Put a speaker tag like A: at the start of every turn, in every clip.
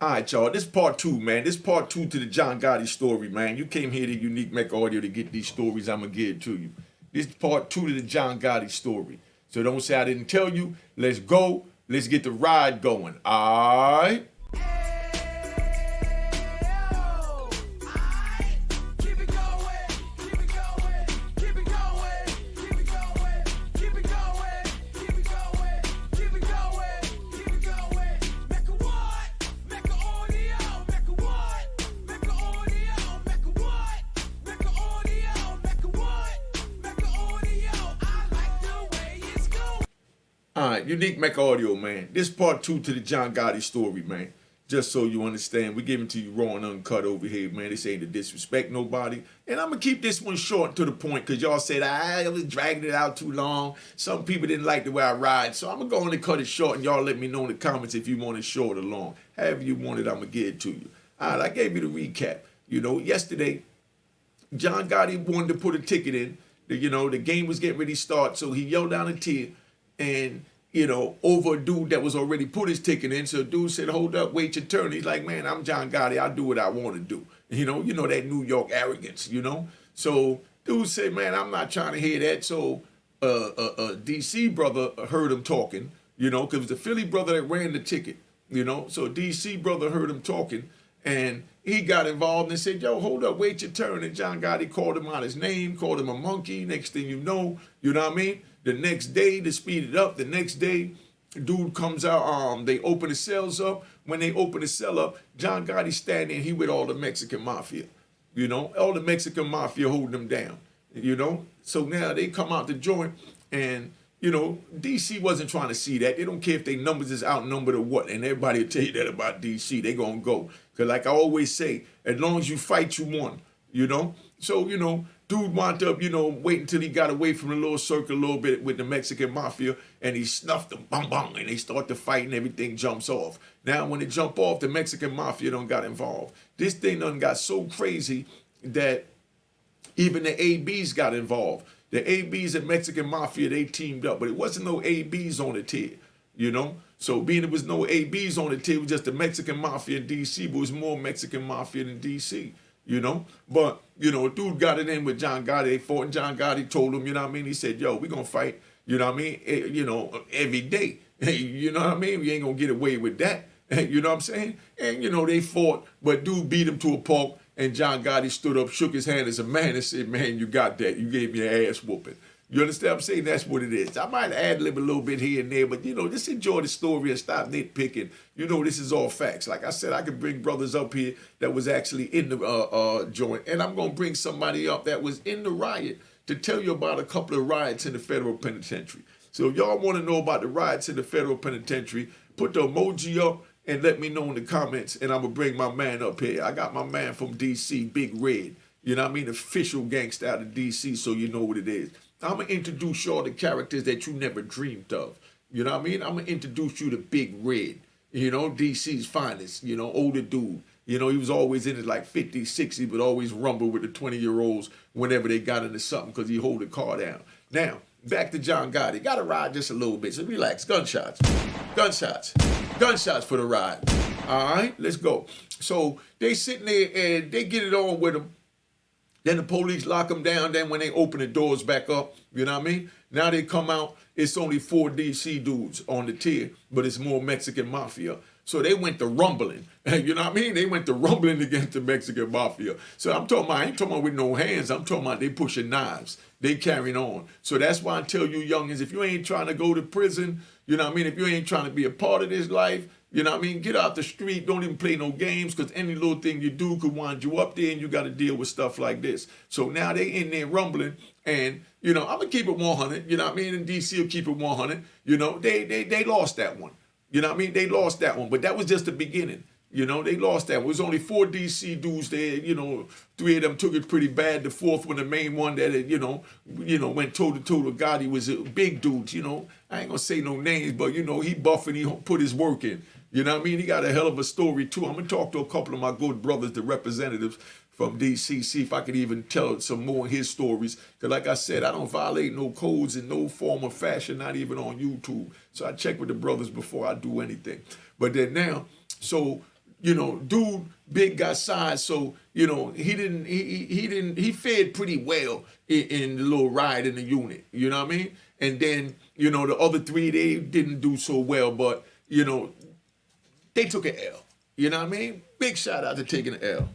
A: All right, y'all. This part two, man. This part two to the John Gotti story, man. You came here to Unique Mecca Audio to get these stories. I'm going to give it to you. This is part two to the John Gotti story. So don't say I didn't tell you. Let's go. Let's get the ride going. All right. All right, Unique Mecca Audio, man. This part two to the John Gotti story, man. Just so you understand, we giving to you raw and uncut over here, man. This ain't to disrespect nobody. And I'm going to keep this one short to the point because y'all said I was dragging it out too long. Some people didn't like the way I ride. So I'm going to go on and cut it short, and y'all let me know in the comments if you want it short or long. However you want it, I'm going to give it to you. All right, I gave you the recap. You know, yesterday, John Gotti wanted to put a ticket in. The game was getting ready to start, so he yelled down a tier. And, over a dude that was already put his ticket in. So dude said, hold up, wait your turn. He's like, man, I'm John Gotti. I do what I want to do. You know that New York arrogance, So dude said, man, I'm not trying to hear that. So DC brother heard him talking, because it was the Philly brother that ran the ticket, So DC brother heard him talking. And he got involved and said, yo, hold up, wait your turn. And John Gotti called him out his name, called him a monkey. Next thing you know what I mean? The next day, to speed it up, the next day, dude comes out, they open the cells up. When they open the cell up, John Gotti standing, he with all the Mexican Mafia. All the Mexican Mafia holding them down, So now they come out the joint and, DC wasn't trying to see that. They don't care if their numbers is outnumbered or what. And everybody will tell you that about DC. They going to go. Because like I always say, as long as you fight, you won, So, dude wound up, wait until he got away from the little circle a little bit with the Mexican Mafia, and he snuffed them, bang, bang, and they start to fight and everything jumps off. Now, when they jump off, the Mexican Mafia done got involved. This thing done got so crazy that even the ABs got involved. The ABs and Mexican Mafia, they teamed up, but it wasn't no ABs on the tier, So being there was no ABs on the tier, it was just the Mexican Mafia in DC, but it was more Mexican Mafia than DC. But, dude got it in with John Gotti. They fought, and John Gotti told him, He said, yo, we going to fight, every day. You know what I mean? We ain't going to get away with that. You know what I'm saying? And, they fought, but dude beat him to a pulp, and John Gotti stood up, shook his hand as a man, and said, man, you got that. You gave me an ass whooping. You understand what I'm saying? That's what it is. I might ad-lib a little bit here and there, but, just enjoy the story and stop nitpicking. This is all facts. Like I said, I could bring brothers up here that was actually in the joint, and I'm going to bring somebody up that was in the riot to tell you about a couple of riots in the federal penitentiary. So if y'all want to know about the riots in the federal penitentiary, put the emoji up and let me know in the comments, and I'm going to bring my man up here. I got my man from D.C., Big Red. Official gangster out of D.C., so you know what it is. I'm going to introduce y'all the characters that you never dreamed of. I'm going to introduce you to Big Red, DC's finest, older dude. He was always in his like 50, 60, but always rumble with the 20-year-olds whenever they got into something because he hold the car down. Now, back to John Gotti. Got to ride just a little bit, so relax. Gunshots. Gunshots. Gunshots for the ride. All right, let's go. So they sitting there and they get it on with him. Then the police lock them down. Then when they open the doors back up, Now they come out, it's only 4 DC dudes on the tier, but it's more Mexican Mafia. So they went to rumbling. They went to rumbling against the Mexican Mafia. So I ain't talking about with no hands. I'm talking about they pushing knives. They carrying on. So that's why I tell you youngins, if you ain't trying to go to prison, if you ain't trying to be a part of this life, get out the street, don't even play no games, because any little thing you do could wind you up there, and you got to deal with stuff like this. So now they in there rumbling, and, I'm going to keep it 100, and DC will keep it 100. They lost that one. They lost that one, but that was just the beginning. They lost that one. It was only 4 DC dudes there, 3 of them took it pretty bad. The 4th one, the main one that, went toe-to-toe with Gotti was a big dude, I ain't going to say no names, but, he buff and he put his work in. He got a hell of a story, too. I'm going to talk to a couple of my good brothers, the representatives from DC, see if I could even tell some more of his stories. Because like I said, I don't violate no codes in no form or fashion, not even on YouTube. So I check with the brothers before I do anything. But then now, so dude big got size, so he fared pretty well in the little ride in the unit. You know what I mean? And then the other three, they didn't do so well, but they took an L. You know what I mean? Big shout out to taking an L.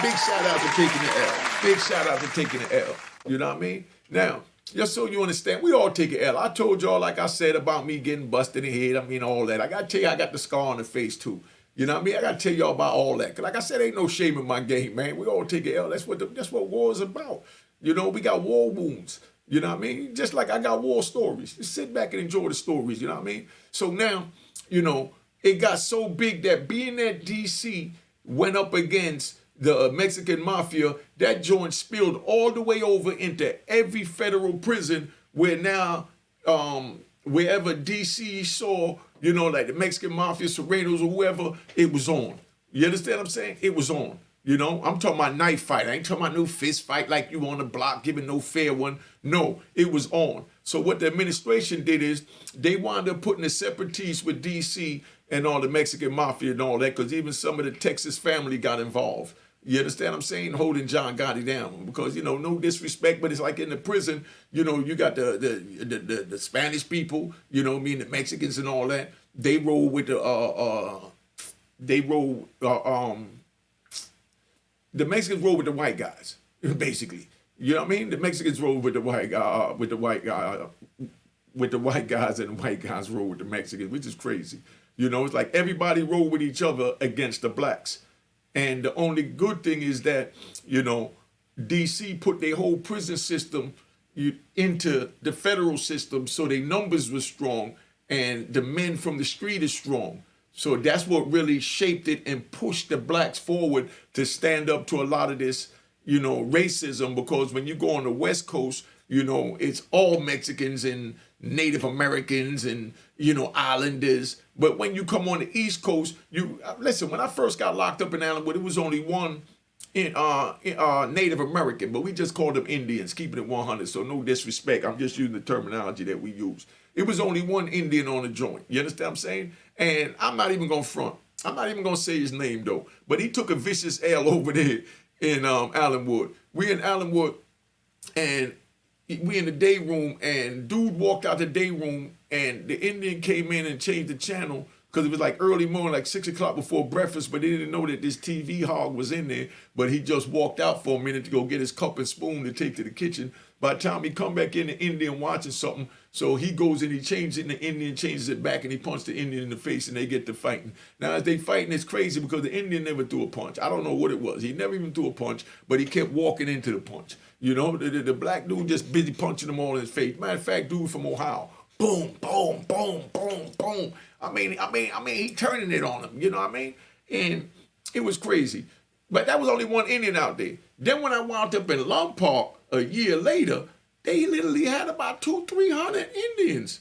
A: Big shout out to taking the L. Big shout out to taking the L. You know what I mean? Now, just so you understand, we all take an L. I told y'all, like I said, about me getting busted in the head. I mean, all that. I got to tell you, I got the scar on the face, too. You know what I mean? I got to tell y'all about all that. Because like I said, ain't no shame in my game, man. We all take an L. That's what war is about. We got war wounds. You know what I mean? Just like I got war stories. Just sit back and enjoy the stories. You know what I mean? So now, it got so big that being that D.C. went up against the Mexican Mafia, that joint spilled all the way over into every federal prison where now, wherever DC saw, like the Mexican Mafia, Serranos or whoever, it was on. You understand what I'm saying? It was on. I'm talking about knife fight. I ain't talking about no fist fight like you on the block giving no fair one. No, it was on. So what the administration did is they wound up putting the separatists with DC and all the Mexican Mafia and all that, because even some of the Texas family got involved. You understand what I'm saying? Holding John Gotti down. Because, no disrespect, but it's like in the prison, you got the Spanish people, the Mexicans and all that. They roll with the Mexicans roll with the white guys, basically. You know what I mean? The Mexicans roll with the white guys, and the white guys roll with the Mexicans, which is crazy. It's like everybody roll with each other against the blacks. And the only good thing is that, DC put their whole prison system into the federal system, so their numbers were strong and the men from the street is strong. So that's what really shaped it and pushed the blacks forward to stand up to a lot of this, racism, because when you go on the West Coast, it's all Mexicans and Native Americans and, islanders. But when you come on the East Coast, listen, when I first got locked up in Allenwood, it was only one Native American, but we just called them Indians, keeping it 100. So no disrespect. I'm just using the terminology that we use. It was only one Indian on the joint. You understand what I'm saying? And I'm not even going to front. I'm not even going to say his name, though. But he took a vicious L over there in Allenwood. We in Allenwood, and we in the day room, and dude walked out the day room, and the Indian came in and changed the channel because it was like early morning, like 6 o'clock before breakfast, but they didn't know that this TV hog was in there. But he just walked out for a minute to go get his cup and spoon to take to the kitchen. By the time he come back in, the Indian watching something, so he goes and he changes it, and the Indian changes it back, and he punched the Indian in the face, and they get to fighting. Now, as they fighting, it's crazy because the Indian never threw a punch. I don't know what it was. He never even threw a punch, but he kept walking into the punch. The black dude just busy punching them all in his face. Matter of fact, dude from Ohio, boom, boom, boom, boom, boom. I mean, he turning it on him. You know what I mean? And it was crazy. But that was only one Indian out there. Then when I wound up in Lum Park a year later, they literally had about 200-300 Indians.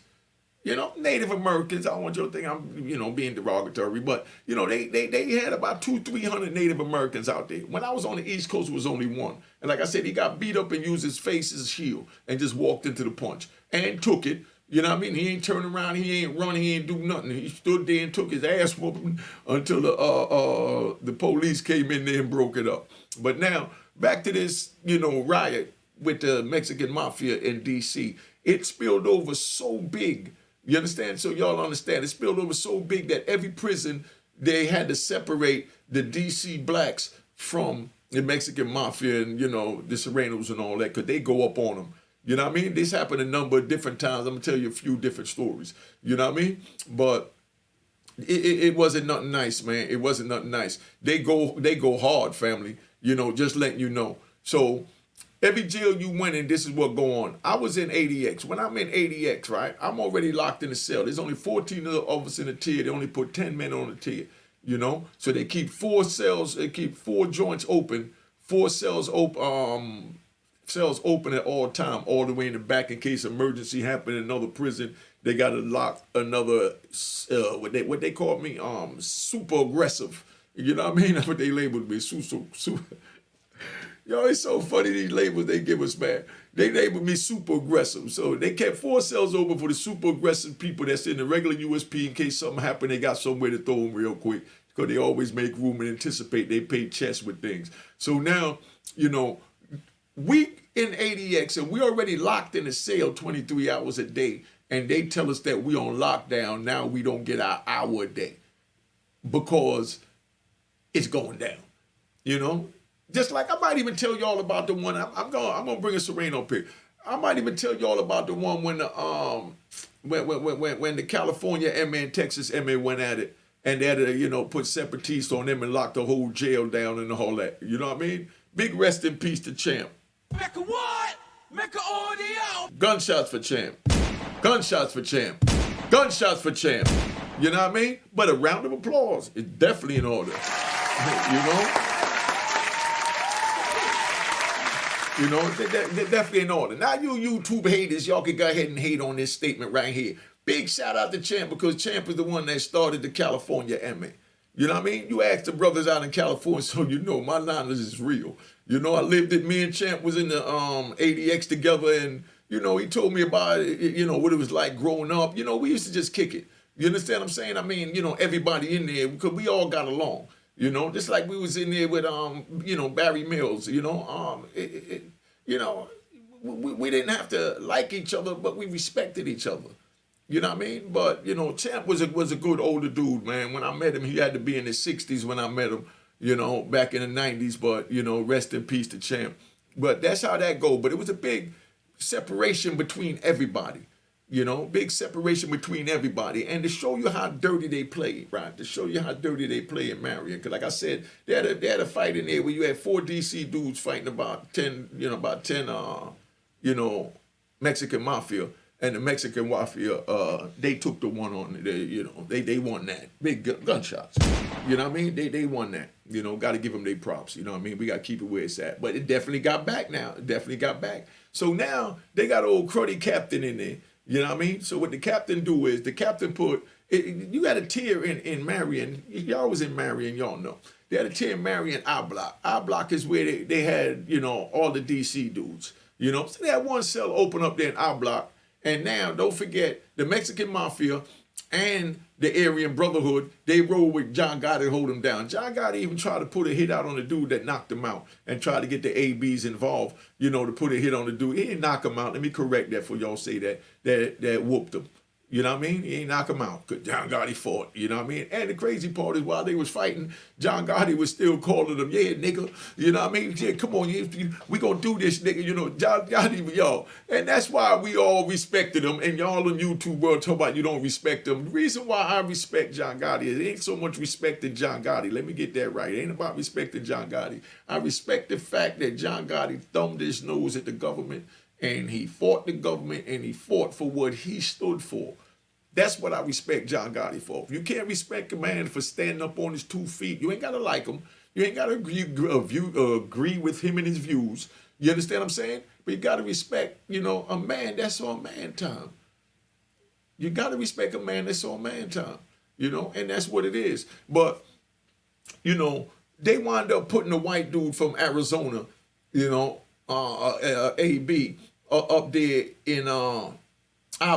A: Native Americans. I don't want you to think I'm, being derogatory, but they had about 200-300 Native Americans out there. When I was on the East Coast, it was only one. And like I said, he got beat up and used his face as a shield and just walked into the punch and took it. You know what I mean? He ain't turning around, he ain't running, he ain't do nothing. He stood there and took his ass whooping until the police came in there and broke it up. But now, back to this, riot with the Mexican Mafia in D.C. It spilled over so big. You understand? So y'all understand. It spilled over so big that every prison, they had to separate the D.C. blacks from the Mexican Mafia and, the Serranos and all that, because they go up on them. You know what I mean? This happened a number of different times. I'm going to tell you a few different stories. You know what I mean? But it wasn't nothing nice, man. It wasn't nothing nice. They go hard, family. Just letting you know. So every jail you went in, this is what go on. I was in ADX. When I'm in ADX, right, I'm already locked in the cell. There's only 14 of us in the tier. They only put 10 men on the tier, So they keep 4 cells. They keep 4 joints open, 4 cells open. Cells open at all time, all the way in the back in case emergency happen in another prison. They got to lock another, what they call me, super aggressive. You know what I mean? That's what they labeled me, super. Yo, it's so funny, these labels they give us, man. They labeled me super aggressive. So they kept 4 cells open for the super aggressive people that's in the regular USP in case something happened. They got somewhere to throw them real quick because they always make room and anticipate. They pay chess with things. So now, you know, we in ADX and we already locked in a cell 23 hours a day. And they tell us that we on lockdown. Now we don't get our hour a day because it's going down, you know? Just like I might even tell y'all about the one, I'm gonna bring a Serene up here. I might even tell y'all about the one when the when the California MA and Texas MA went at it and they had to, you know, put separatists on them and lock the whole jail down and all that. You know what I mean? Big rest in peace to Champ.
B: Mecca what? Mecca audio.
A: Gunshots for Champ. Gunshots for Champ. Gunshots for Champ. You know what I mean? But a round of applause is definitely in order. You know? You know, they're definitely in order. Now, you YouTube haters, y'all can go ahead and hate on this statement right here. Big shout out to Champ because Champ is the one that started the California MA. You know what I mean? You ask the brothers out in California, so you know my knowledge is real. You know, I lived it. Me and Champ was in the ADX together, and you know, he told me about it, you know, what it was like growing up. You know, we used to just kick it. You understand what I'm saying? I mean, you know, everybody in there because we all got along. You know, just like we was in there with, you know, Barry Mills, you know, you know, we didn't have to like each other, but we respected each other. You know what I mean? But, you know, Champ was a good older dude, man. When I met him, he had to be in his 60s when I met him, you know, back in the 90s. But, you know, rest in peace to Champ. But that's how that go. But it was a big separation between everybody. You know, big separation between everybody. And to show you how dirty they play, right? To show you how dirty they play in Marion. Because like I said, they had a fight in there where you had 4 DC dudes fighting about 10, you know, Mexican Mafia. And the Mexican Mafia, they took the one on, you know, they won that. Big gunshots. You know what I mean? They won that. You know, got to give them their props. You know what I mean? We got to keep it where it's at. But it definitely got back now. It definitely got back. So now they got old cruddy captain in there. You know what I mean? So what the captain do is, the captain put, you got a tier in Marion. Y'all was in Marion, y'all know. They had a tier in Marion I block. I block is where they had, you know, all the DC dudes. You know, so they had one cell open up there in I block. And now, don't forget, the Mexican Mafia and the Aryan Brotherhood, they roll with John Gotti to hold him down. John Gotti even tried to put a hit out on the dude that knocked him out and tried to get the ABs involved, you know, to put a hit on the dude. He didn't knock him out. Let me correct that for y'all say that whooped him. You know what I mean? He ain't knock him out because John Gotti fought. You know what I mean? And the crazy part is while they was fighting, John Gotti was still calling them, yeah, nigga. You know what I mean? Yeah, come on, we gonna do this, nigga. You know, John Gotti, y'all. And that's why we all respected him. And y'all in YouTube world talk about you don't respect him. The reason why I respect John Gotti is it ain't so much respecting John Gotti. Let me get that right. It ain't about respecting John Gotti. I respect the fact that John Gotti thumbed his nose at the government and he fought the government and he fought for what he stood for. That's what I respect John Gotti for. If you can't respect a man for standing up on his 2 feet, you ain't got to like him. You ain't got to agree with him and his views. You understand what I'm saying? But you got to respect, you know, a man that's on man time. You got to respect a man that's on man time, you know, and that's what it is. But, you know, they wind up putting a white dude from Arizona, you know, AB, up there in our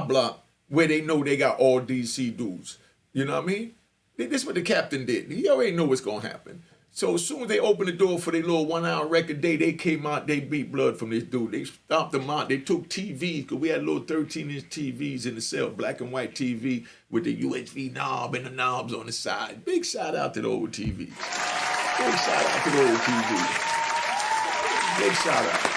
A: block, where they know they got all DC dudes. You know what I mean? This is what the captain did. He already know what's going to happen. So as soon as they opened the door for their little 1-hour record day, they came out, they beat blood from this dude. They stomped him out. They took TVs, because we had little 13-inch TVs in the cell, black and white TV with the USB knob and the knobs on the side. Big shout out to the old TV. Big shout out to the old TV. Big shout out.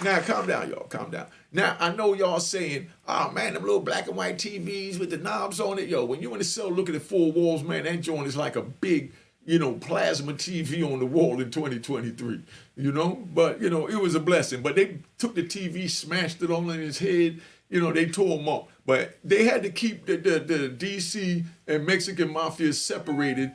A: Now, calm down, y'all. Calm down. Now, I know y'all saying, oh, man, them little black and white TVs with the knobs on it. Yo, when you in the cell looking at 4 walls, man, that joint is like a big, you know, plasma TV on the wall in 2023, you know? But, you know, it was a blessing. But they took the TV, smashed it all in his head. You know, they tore him up. But they had to keep the DC and Mexican Mafia separated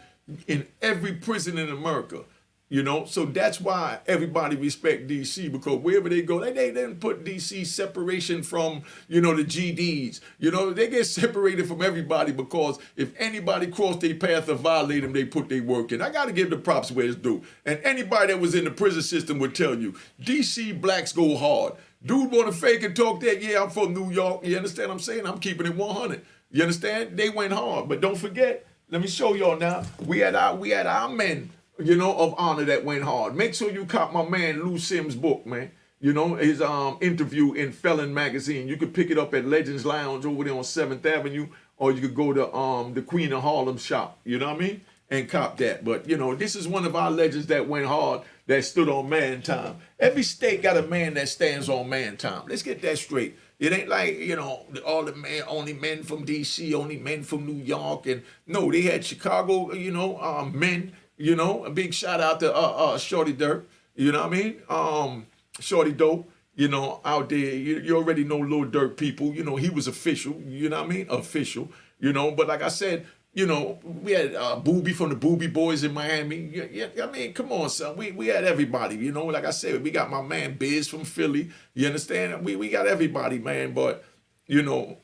A: in every prison in America. You know, so that's why everybody respect DC, because wherever they go, they didn't put DC separation from, you know, the GDs. You know, they get separated from everybody because if anybody crossed their path or violate them, they put their work in. I got to give the props where it's due. And anybody that was in the prison system would tell you, DC blacks go hard. Dude want to fake and talk that, yeah, I'm from New York. You understand what I'm saying? I'm keeping it 100. You understand? They went hard. But don't forget, let me show y'all now. We had our men, you know, of honor that went hard. Make sure you cop my man Lou Sims' book, man. You know, his interview in Felon magazine. You could pick it up at Legends Lounge over there on 7th Avenue, or you could go to the Queen of Harlem shop. You know what I mean? And cop that. But, you know, this is one of our legends that went hard, that stood on man time. Every state got a man that stands on man time. Let's get that straight. It ain't like, you know, all the men, only men from D.C., only men from New York. And no, they had Chicago, you know, men, you know. A big shout out to Shorty Dirt, you know what I mean? Shorty Dope, you know, out there. You already know Lil Dirt people. You know, he was official, you know what I mean? Official, you know. But like I said, you know, we had Booby from the Booby Boys in Miami. Yeah, I mean, come on, son. We had everybody, you know. Like I said, we got my man Biz from Philly. You understand? We got everybody, man. But, you know,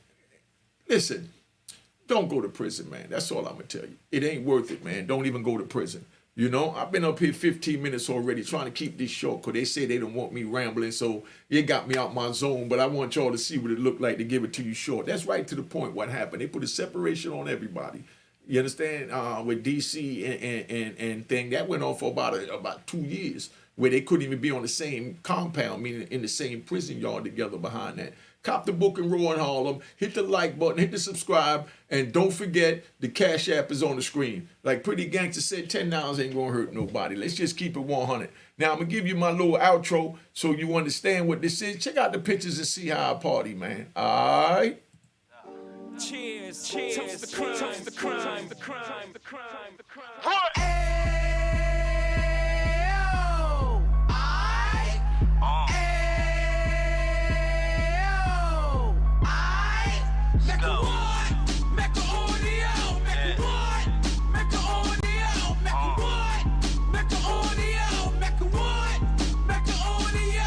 A: listen, don't go to prison, man. That's all I'm going to tell you. It ain't worth it, man. Don't even go to prison. You know, I've been up here 15 minutes already trying to keep this short because they say they don't want me rambling, so it got me out my zone. But I want y'all to see what it looked like to give it to you short. That's right to the point what happened. They put a separation on everybody. You understand? With DC and thing, that went on for about 2 years where they couldn't even be on the same compound, meaning in the same prison yard together behind that. Cop the book and roll in Harlem. Hit the like button, hit the subscribe, and don't forget the Cash App is on the screen. Like Pretty Gangster said, $10 ain't gonna hurt nobody. Let's just keep it 100. Now I'm gonna give you my little outro so you understand what this is. Check out the pictures and see how I party, man. All right.
B: Cheers, cheers, toast the crime, toast the crime, the crime, the crime, the crime.
C: Mecca what? Mecca audio. Mecca what? Mecca audio. Mecca what? Mecca audio. Mecca what? Mecca audio.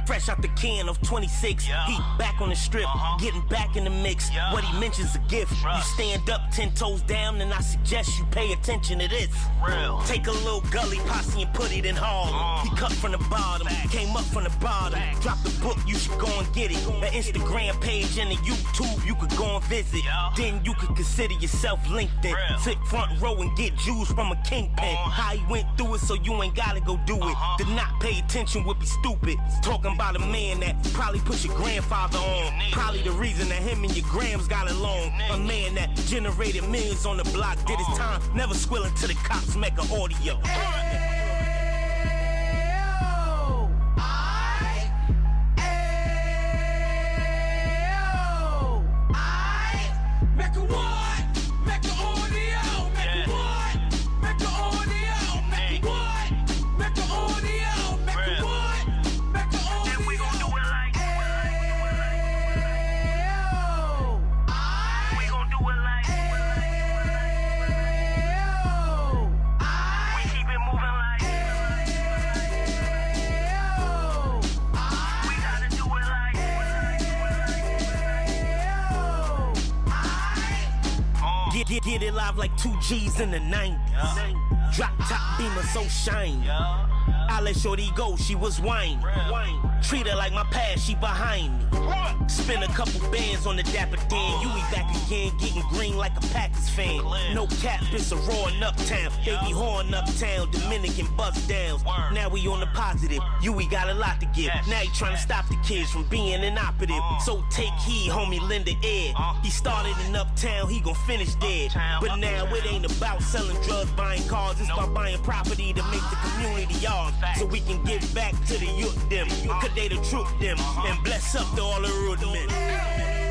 D: Fresh out the can of 26, he back on the strip, getting back in the mix. What he mentions a gift. You stand up 10 toes down, and I suggest you pay attention to this.
C: Real.
D: Take a little gully posse and put it in Harlem. He cut from the bottom, came up from the bottom. Drop the book, you should go and get it. The Instagram page and the YouTube, you could go and visit. Then you could consider yourself LinkedIn. Sit front row and get Jews from a kingpin. How he went through it, so you ain't gotta go do it. To not pay attention would be stupid. Talking about a man that probably put your grandfather on. Probably the reason that him and your grams got along. A man that generated millions on the block, did his time, never squilling to the cops, Mecca audio.
C: Mecca what? Mecca audio. Mecca what? Mecca audio. Mecca what? Mecca audio. Mecca what? Mecca audio. And we gon' do it like. We gon' do it like. We keep it moving like. We gotta do it like.
D: Get it live like 2 G's in the 90s. Drop top beamer so shiny. I let shorty go, she was whining. Treat her like my past, she behind me. Spend a couple bands on the Dapper Dan. You be back again, getting green like a Packers fan. No cap, it's a roaring uptown. Baby horn uptown, Dominican bust downs. Now we on the positive, we got a lot to give. Now he trying to stop the kids from being inoperative. So take heed, homie, lend an ear. He started in uptown, he gon' finish dead. But now it ain't about selling drugs, buying cars. It's about buying property to make the community ours. So we can give back to the youth them. Cause they the truth them. And bless up to all the road men.